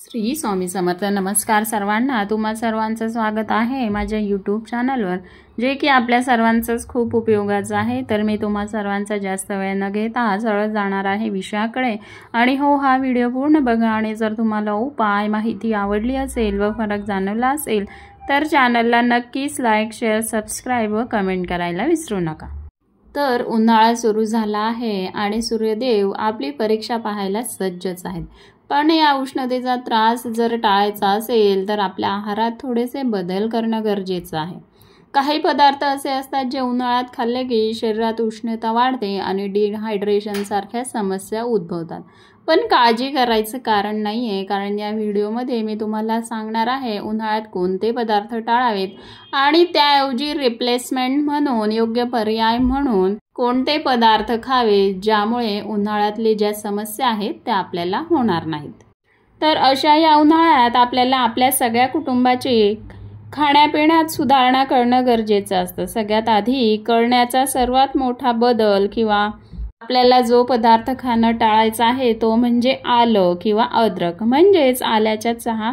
श्री स्वामी समर्थ. नमस्कार सर्वांना. तुम्हा सर्वांचं स्वागत आहे माझ्या यूट्यूब चॅनलवर, जे की आपल्या सर्वांचंच खूप उपयोगाचं आहे. तर मी तुम्हा सर्वांचा जास्त वेळ न घेता सरळ जाणार आहे विषयाकडे. आणि हा व्हिडिओ पूर्ण बघा. आणि जर तुम्हाला उपाय माहिती आवडली असेल व फरक जाणवला असेल तर चॅनलला नक्कीच लाईक, शेअर, सबस्क्राईब व कमेंट करायला विसरू नका. तर उन्हाळा सुरू झाला आहे आणि सूर्यदेव आपली परीक्षा पाहायला सज्जच आहेत. पण या उष्णतेचा त्रास जर टाळायचा असेल तर आपल्या आहारात थोडेसे बदल करणं गरजेचं आहे. काही पदार्थ असे असतात जे उन्हाळ्यात खाल्ले की शरीरात उष्णता वाढते आणि डिहायड्रेशन सारख्या समस्या उद्भवतात. पण काळजी करायचं कारण नाही आहे, कारण या व्हिडिओमध्ये मी तुम्हाला सांगणार आहे उन्हाळ्यात कोणते पदार्थ टाळावेत आणि त्याऐवजी रिप्लेसमेंट म्हणून योग्य पर्याय म्हणून कोणते पदार्थ खावे, ज्यामुळे उन्हाळ्यातले ज्या समस्या आहेत त्या आपल्याला होणार नाहीत. तर अशा या उन्हाळ्यात आपल्याला आपल्या सगळ्या कुटुंबाची खाण्यापिण्यात सुधारणा करणं गरजेचं असतं. सगळ्यात आधी करण्याचा सर्वात मोठा बदल किंवा आपल्याला जो पदार्थ खाणं टाळायचा आहे तो म्हणजे आलं किंवा अद्रक, म्हणजेच आल्याचा चहा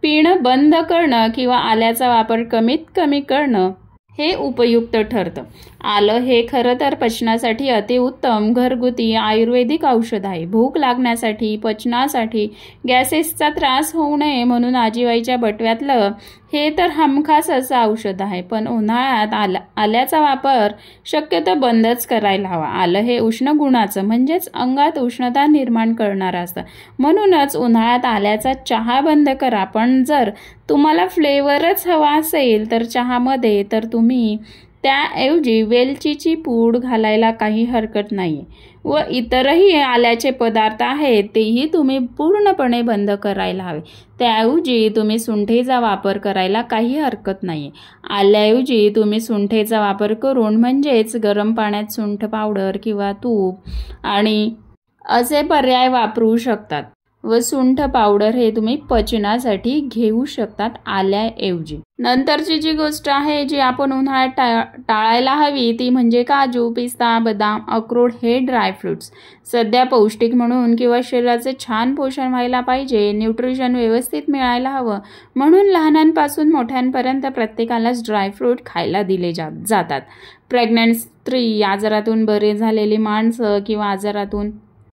पिणं बंद करणं किंवा आल्याचा वापर कमीत कमी करणं हे उपयुक्त ठरतं. आलं हे खरं तर पचनासाठी अतिउत्तम घरगुती आयुर्वेदिक औषध आहे. भूक लागण्यासाठी, पचनासाठी, गॅसेसचा त्रास होऊ नये म्हणून आजीबाईच्या बटव्यातलं हे तर हमखास असं औषध आहे. पण उन्हाळ्यात आल्याचा वापर शक्यतो बंदच करायला हवा. आलं हे उष्ण गुणाचं म्हणजेच अंगात उष्णता निर्माण करणारं असतं. म्हणूनच उन्हाळ्यात आल्याचा चहा बंद करा. पण जर तुम्हाला फ्लेवरच हवा असेल तर चहामध्ये तर तुम्ही त्याऐवजी वेलचीची पूड घालायला काही हरकत नाही. व इतरही आल्याचे पदार्थ आहेत तेही तुम्ही पूर्णपणे बंद करायला हवे. त्याऐवजी तुम्ही सुंठेचा वापर करायला काही हरकत नाही. आल्याऐवजी तुम्ही सुंठेचा वापर करून म्हणजेच गरम पाण्यात सुंठ पावडर किंवा तूप आणि असे पर्याय वापरू शकतात. व सुंठ पावडर हे तुम्ही पचनासाठी घेऊ शकतात आल्याऐवजी. नंतरची जी गोष्ट आहे जी आपण उन्हाळ्यात टाळायला हवी ती म्हणजे काजू, पिस्ता, बदाम, अक्रोड हे ड्रायफ्रुट्स. सध्या पौष्टिक म्हणून किंवा शरीराचे छान पोषण व्हायला पाहिजे, न्यूट्रिशन व्यवस्थित मिळायला हवं म्हणून लहानांपासून मोठ्यांपर्यंत प्रत्येकालाच ड्रायफ्रूट खायला दिले जातात. प्रेग्नंट स्त्री, आजारातून बरे झालेली माणसं किंवा आजारातून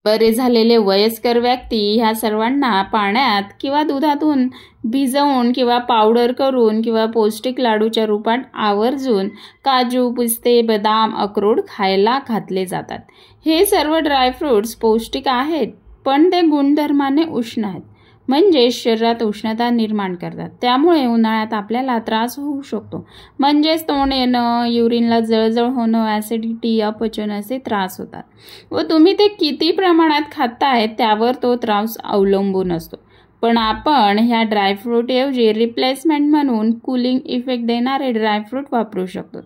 बरे झालेले वयस्कर व्यक्ती ह्या सर्वांना पाण्यात किंवा दुधातून भिजवून किंवा पावडर करून किंवा पौष्टिक लाडूच्या रूपात आवर्जून काजू, पिस्ते, बदाम, अक्रोड खायला घातले जातात. हे सर्व ड्रायफ्रुट्स पौष्टिक आहेत पण ते गुणधर्माने उष्ण आहेत, म्हणजे शरीरात उष्णता निर्माण करतात. त्यामुळे उन्हाळ्यात आपल्याला त्रास होऊ शकतो, म्हणजेच तोंड येणं, युरिनला जळजळ होणं, ॲसिडिटी, अपचन असे त्रास होतात. व तुम्ही ते किती प्रमाणात खाताय त्यावर तो त्रास अवलंबून असतो. पण आपण ह्या ड्रायफ्रूटऐवजी रिप्लेसमेंट म्हणून कूलिंग इफेक्ट देणारे ड्रायफ्रूट वापरू शकतो.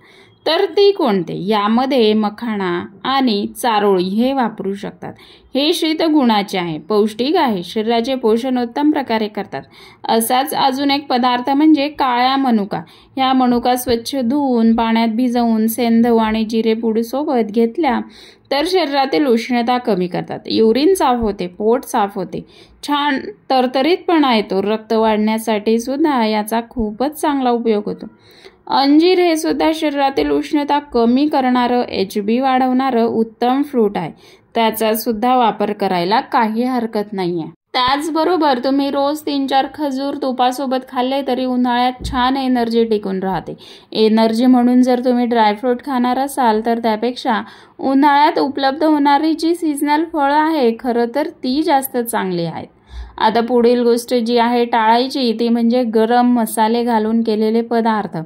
तर ती कोणते? यामध्ये मखाणा आणि चारोळी हे वापरू शकतात. हे शीत गुणाचे आहे, पौष्टिक आहे, शरीराचे पोषण उत्तम प्रकारे करतात. असाच अजून एक पदार्थ म्हणजे काळ्या मनुका. ह्या मनुका स्वच्छ धुवून पाण्यात भिजवून सेंधव आणि जिरेपूड सोबत घेतल्या तर शरीरातील उष्णता कमी करतात. युरिन साफ होते, पोट साफ होते, छान तरतरीतपणा येतो. रक्त वाढण्यासाठी सुद्धा याचा खूपच चांगला उपयोग होतो. अंजीर हे सुद्धा शरीरातील उष्णता कमी करणारं, HB वाढवणारं उत्तम फ्रूट आहे. त्याचा सुद्धा वापर करायला काही हरकत नाही आहे. त्याचबरोबर तुम्ही रोज 3-4 खजूर तुपासोबत खाल्ले तरी उन्हाळ्यात छान एनर्जी टिकून राहते. एनर्जी म्हणून जर तुम्ही ड्रायफ्रूट खाणार असाल तर त्यापेक्षा उन्हाळ्यात उपलब्ध होणारी जी सीझनल फळं आहे खरं तर ती जास्त चांगली आहेत. आता पुढील गोष्ट जी आहे टाळायची ती म्हणजे गरम मसाले घालून केलेले पदार्थ.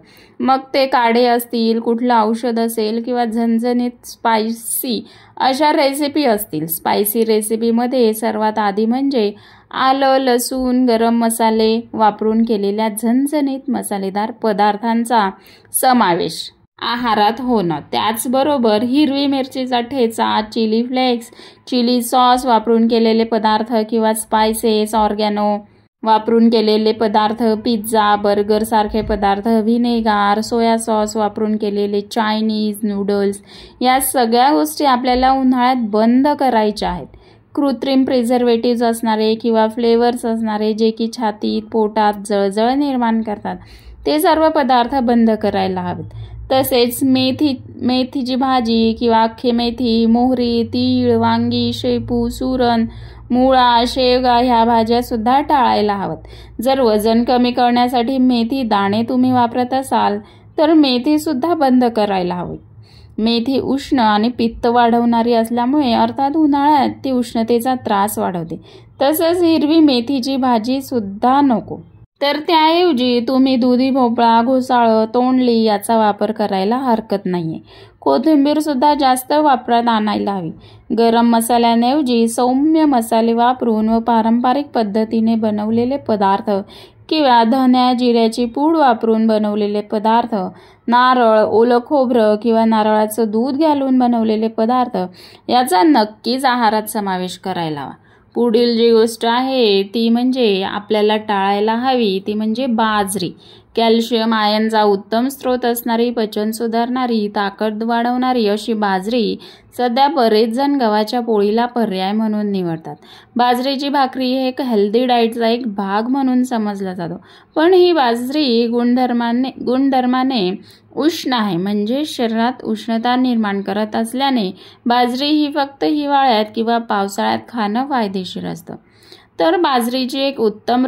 मग ते काढे असतील, कुठलं औषध असेल किंवा झणझणीत स्पायसी अशा रेसिपी असतील. स्पायसी रेसिपीमध्ये सर्वात आधी म्हणजे आलं, लसूण, गरम मसाले वापरून केलेल्या झणझणीत मसालेदार पदार्थांचा समावेश आहारात होणं. त्याचबरोबर हिरवी मिरचीचा ठेचा, चिली फ्लेक्स, चिली सॉस वापरून केलेले पदार्थ किंवा स्पायसेस, ऑर्गॅनो वापरून केलेले पदार्थ, पिझ्झा, बर्गर सारखे पदार्थ, व्हिनेगार, सोया सॉस वापरून केलेले चायनीज, नूडल्स या सगळ्या गोष्टी आपल्याला उन्हाळ्यात बंद करायच्या आहेत. कृत्रिम प्रिझर्वेटिव्ज असणारे किंवा फ्लेवर्स असणारे जे की छातीत पोटात जळजळ निर्माण करतात ते सर्व पदार्थ बंद करायला हवेत. तसेच मेथीची भाजी किंवा अख्खी मेथी, मोहरी, तीळ, वांगी, शेपू, सुरण, मुळा, शेवगा ह्या भाज्या सुद्धा टाळायला हव्यात. जर वजन कमी करण्यासाठी मेथी दाणे तुम्ही वापरत असाल तर मेथी सुद्धा बंद करायला हवी. मेथी उष्ण आणि पित्त वाढवणारी असल्यामुळे अर्थात उन्हाळ्यात ती उष्णतेचा त्रास वाढवते. तसंच हिरवी मेथीची भाजी सुद्धा नको. तर त्याऐवजी तुम्ही दुधी भोपळा, घोसाळं, तोंडली याचा वापर करायला हरकत नाहीये. कोथिंबीर सुद्धा जास्त वापरात आणायला हवी. गरम मसाल्यांऐवजी सौम्य मसाले वापरून व पारंपरिक पद्धतीने बनवलेले पदार्थ किंवा धन्या जिऱ्याची पूड वापरून बनवलेले पदार्थ, नारळ, ओलं खोबरं किंवा नारळाचं दूध घालून बनवलेले पदार्थ याचा नक्कीच आहारात समावेश करायला हवा. पुढील जी गोष्ट आहे ती म्हणजे आपल्याला टाळायला हवी ती म्हणजे बाजरी. कॅल्शियम आयनचा उत्तम स्रोत असणारी, पचन सुधारणारी, ताकद वाढवणारी अशी बाजरी सध्या बरेच जण गव्हाच्या पोळीला पर्याय म्हणून निवडतात. बाजरीची भाकरी हे एक हेल्दी डाएटचा एक भाग म्हणून समजला जातो. पण ही बाजरी गुणधर्माने उष्ण आहे, म्हणजे शरीरात उष्णता निर्माण करत असल्याने बाजरी ही फक्त हिवाळ्यात किंवा पावसाळ्यात खाणं फायदेशीर असतं. तर बाजरीची एक उत्तम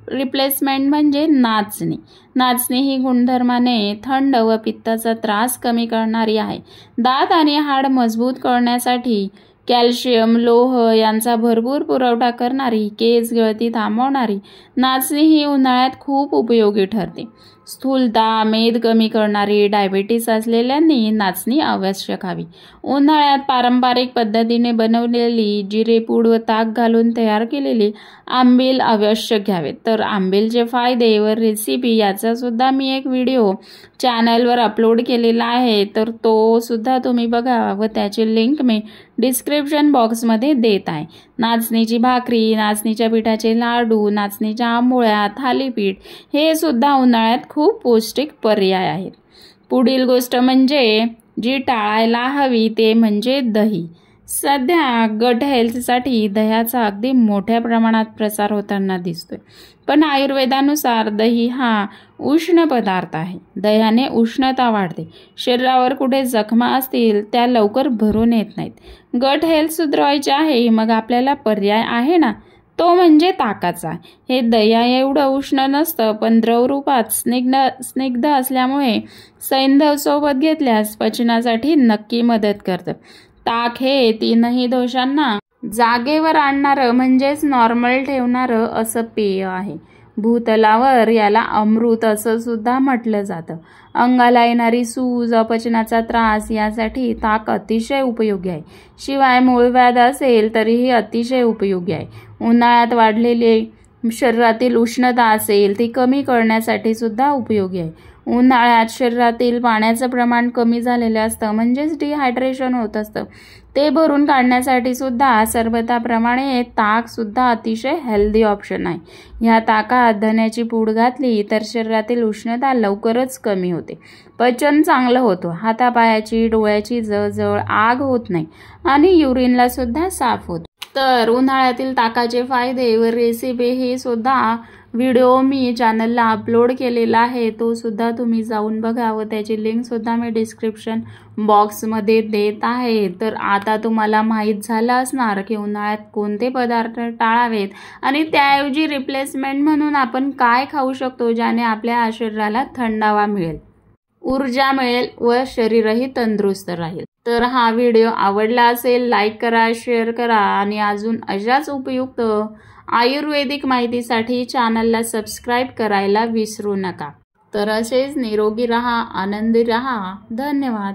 रिप्लेसमेंट म्हणजे नाचणी. नाचणी ही गुणधर्माने थंड व पित्ताचा त्रास कमी करणारी आहे. दात आणि हाड मजबूत करण्यासाठी कॅल्शियम, लोह यांचा भरपूर पुरवठा करणारी, केस गळती थांबवणारी नाचणी ही उन्हाळ्यात खूप उपयोगी ठरते. स्थूलता, मेद कमी करणारी, डायबिटीस असलेल्यांनी नाचणी अवश्य खावी. उन्हाळ्यात पारंपरिक पद्धतीने बनवलेली जिरेपूड व ताक घालून तयार केलेली आंबील अवश्य घ्यावे. तर आंबीलचे फायदे व रेसिपी याचा सुद्धा मी एक व्हिडिओ चॅनलवर अपलोड केलेला आहे, तर तो सुद्धा तुम्ही बघा व त्याची लिंक मी डिस्क्रिप्शन बॉक्समध्ये देत आहे. नाचणीची भाकरी, नाचणीच्या पिठाचे लाडू, नाचणीच्या आंबोळ्या, थालीपीठ हे सुद्धा उन्हाळ्यात खूप पौष्टिक पर्याय आहेत. पुढील गोष्ट म्हणजे जी टाळायला हवी ते म्हणजे दही. सध्या गट हेल्थसाठी दह्याचा अगदी मोठ्या प्रमाणात प्रसार होताना दिसतोय. पण आयुर्वेदानुसार दही हा उष्ण पदार्थ आहे. दह्याने उष्णता वाढते. शरीरावर कुठे जखमा असतील त्या लवकर भरून येत नाहीत. गट हेल्थ सुधारायचे आहे मग आपल्याला पर्याय आहे ना, तो म्हणजे ताकाचा. हे दह्या एवढं उष्ण नसतं, पण द्रवरूपात स्निग्ध असल्यामुळे सैंधव सोबत घेतल्यास पचनासाठी नक्की मदत करतं. ताक हे तीनही दोषांना जागेवर आणणारं म्हणजेच नॉर्मल ठेवणारं असं पेय आहे. भूतलावर याला अमृत असं सुद्धा म्हटलं जातं. अंगाला येणारी सूज, अपचनाचा त्रास यासाठी ताक अतिशय उपयोगी आहे. शिवाय मूळव्याध असेल तरीही अतिशय उपयोगी आहे. उन्हाळ्यात वाढलेले शरीरातील उष्णता असेल ती कमी करण्यासाठी सुद्धा उपयोगी आहे. उन्हाळ्यात शरीरातील पाण्याचं प्रमाण कमी झालेलं असतं, म्हणजेच डिहायड्रेशन होत असतं, ते भरून काढण्यासाठी सुद्धा सरबताप्रमाणे ताक सुद्धा अतिशय हेल्दी ऑप्शन आहे. ह्या ताकात धन्याची पूड घातली तर शरीरातील उष्णता लवकरच कमी होते, पचन चांगलं होतं, हातापायाची डोळ्याची जळजळ, आग होत नाही आणि युरिनला सुद्धा साफ होतं. तर उन्हाळ्यातील ताकाचे फायदे व रेसिपी हे सुद्धा व्हिडिओ मी चॅनलला अपलोड केलेला आहे, तो सुद्धा तुम्ही जाऊन बघा व त्याची लिंक सुद्धा मी डिस्क्रिप्शन बॉक्समध्ये देत आहे. तर आता तुम्हाला माहीत झालं असणार की उन्हाळ्यात कोणते पदार्थ टाळावेत आणि त्याऐवजी रिप्लेसमेंट म्हणून आपण काय खाऊ शकतो ज्याने आपल्या शरीराला थंडावा मिळेल, ऊर्जा मिळेल व शरीरही तंदुरुस्त राहील. तर हा व्हिडिओ आवडला असेल लाईक करा, शेअर करा आणि अजून अशाच उपयुक्त आयुर्वेदिक माहितीसाठी चॅनलला सबस्क्राईब करायला विसरू नका. तर असेच निरोगी रहा, आनंदी रहा. धन्यवाद.